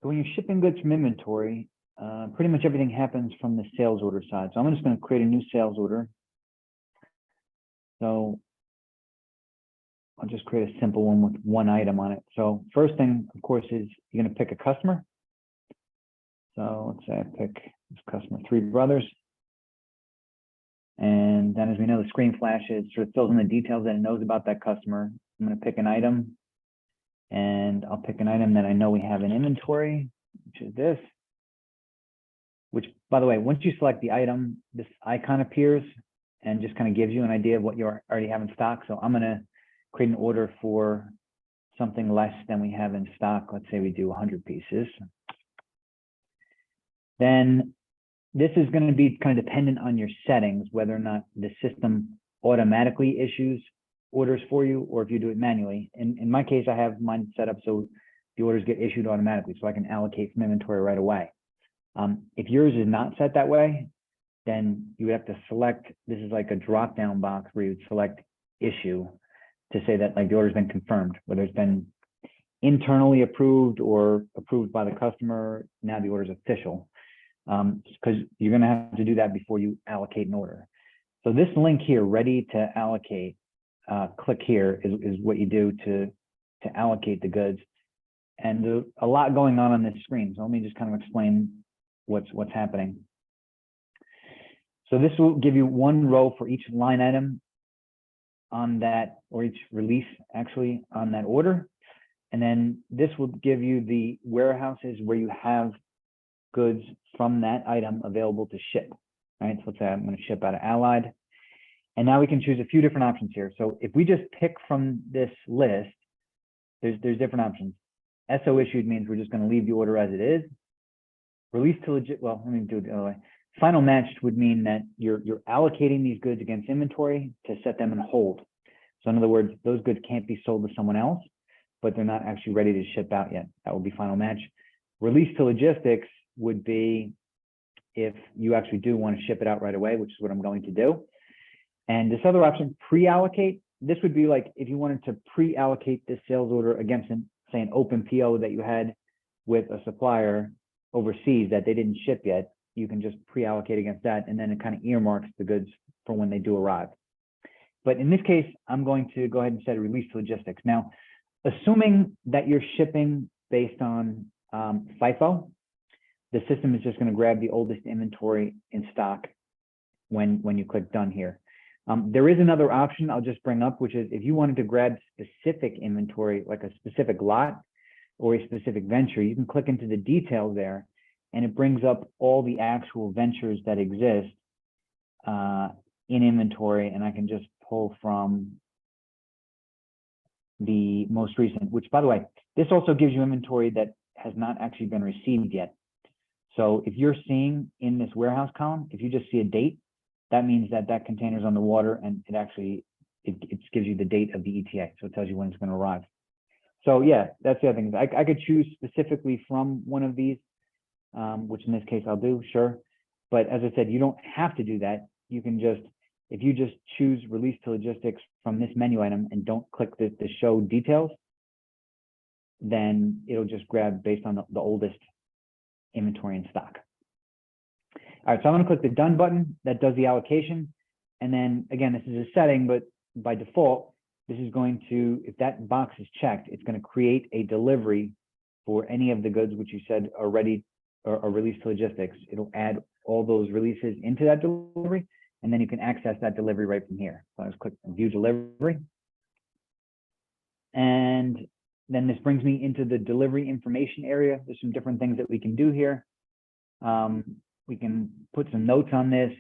So when you're shipping goods from inventory, pretty much everything happens from the sales order side. So I'm just going to create a new sales order. So I'll just create a simple one with one item on it. So first thing, of course, is you're going to pick a customer. So let's say I pick this customer, Three Brothers. And then as we know, the screen flashes, sort of fills in the details that it knows about that customer. I'm going to pick an item, and I'll pick an item that I know we have in inventory, which is this. Which, by the way, once you select the item, this icon appears and just kind of gives you an idea of what you already have in stock. So I'm going to create an order for something less than we have in stock. Let's say we do 100 pieces. Then this is going to be kind of dependent on your settings, whether or not the system automatically issues orders for you, or if you do it manually. In my case, I have mine set up so the orders get issued automatically, so I can allocate from inventory right away. If yours is not set that way, then you would have to select, this is like a drop-down box where you would select issue to say that like the order's been confirmed, whether it's been internally approved or approved by the customer. Now the order is official, because you're going to have to do that before you allocate an order. So this link here, ready to allocate, click here is what you do to allocate the goods. And there's a lot going on this screen. So let me just kind of explain what's happening. So this will give you one row for each line item on that, or each release actually on that order. And then this will give you the warehouses where you have goods from that item available to ship. All right, so let's say I'm going to ship out of Allied. And now we can choose a few different options here. So if we just pick from this list, there's different options. SO issued means we're just going to leave the order as it is. Release to legit, well, let me do it the other way. Final matched would mean that you're allocating these goods against inventory to set them in hold. So in other words, those goods can't be sold to someone else, but they're not actually ready to ship out yet. That would be final match. Release to logistics would be if you actually do want to ship it out right away, which is what I'm going to do. And this other option, pre-allocate, this would be like if you wanted to pre-allocate this sales order against, say, an open PO that you had with a supplier overseas that they didn't ship yet, you can just pre-allocate against that, and then it kind of earmarks the goods for when they do arrive. But in this case, I'm going to go ahead and set a release to logistics. Now, assuming that you're shipping based on FIFO, the system is just going to grab the oldest inventory in stock when you click done here. There is another option I'll just bring up, which is if you wanted to grab specific inventory, like a specific lot or a specific venture, you can click into the details there, and it brings up all the actual ventures that exist in inventory, and I can just pull from the most recent, which, by the way, this also gives you inventory that has not actually been received yet. So if you're seeing in this warehouse column, if you just see a date, that means that that container is on the water, and it actually, it gives you the date of the ETA. So it tells you when it's going to arrive. So yeah, that's the other thing. I could choose specifically from one of these, which in this case I'll do, sure. But as I said, you don't have to do that. You can just, if you just choose release to logistics from this menu item and don't click the show details, then it'll just grab based on the oldest inventory in stock. All right, so I'm going to click the done button. That does the allocation. And then again, this is a setting, but by default, this is going to, if that box is checked, it's going to create a delivery for any of the goods which you said are ready or released to logistics. It'll add all those releases into that delivery, and then you can access that delivery right from here. So I just click view delivery. And then this brings me into the delivery information area. There's some different things that we can do here. We can put some notes on this.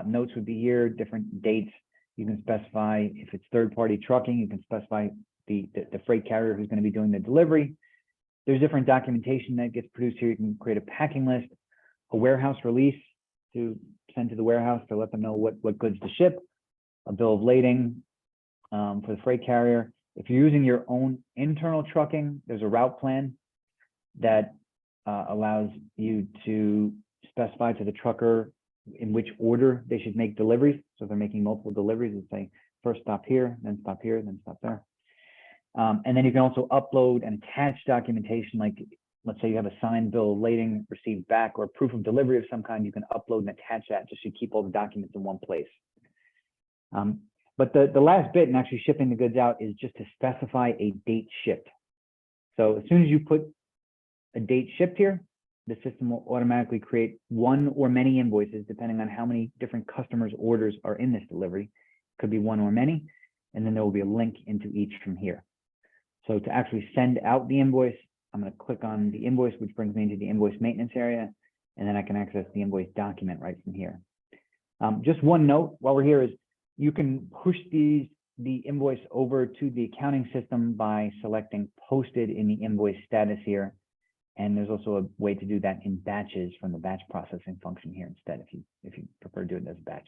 Notes would be here, different dates. You can specify if it's third-party trucking, you can specify the freight carrier who's going to be doing the delivery. There's different documentation that gets produced here. You can create a packing list, a warehouse release to send to the warehouse to let them know what goods to ship, a bill of lading for the freight carrier. If you're using your own internal trucking, there's a route plan that allows you to specify to the trucker in which order they should make deliveries. So if they're making multiple deliveries, it's say first stop here, then stop here, then stop there. And then you can also upload and attach documentation, like let's say you have a signed bill of lading received back or proof of delivery of some kind, you can upload and attach that just so you keep all the documents in one place. But the last bit in actually shipping the goods out is just to specify a date shipped. So as soon as you put a date shipped here, the system will automatically create one or many invoices, depending on how many different customers' orders are in this delivery. Could be one or many, and then there will be a link into each from here. So to actually send out the invoice, I'm going to click on the invoice, which brings me into the invoice maintenance area, and then I can access the invoice document right from here. Just one note while we're here is you can push the invoice over to the accounting system by selecting posted in the invoice status here. And there's also a way to do that in batches from the batch processing function here instead, if you prefer to do it as a batch.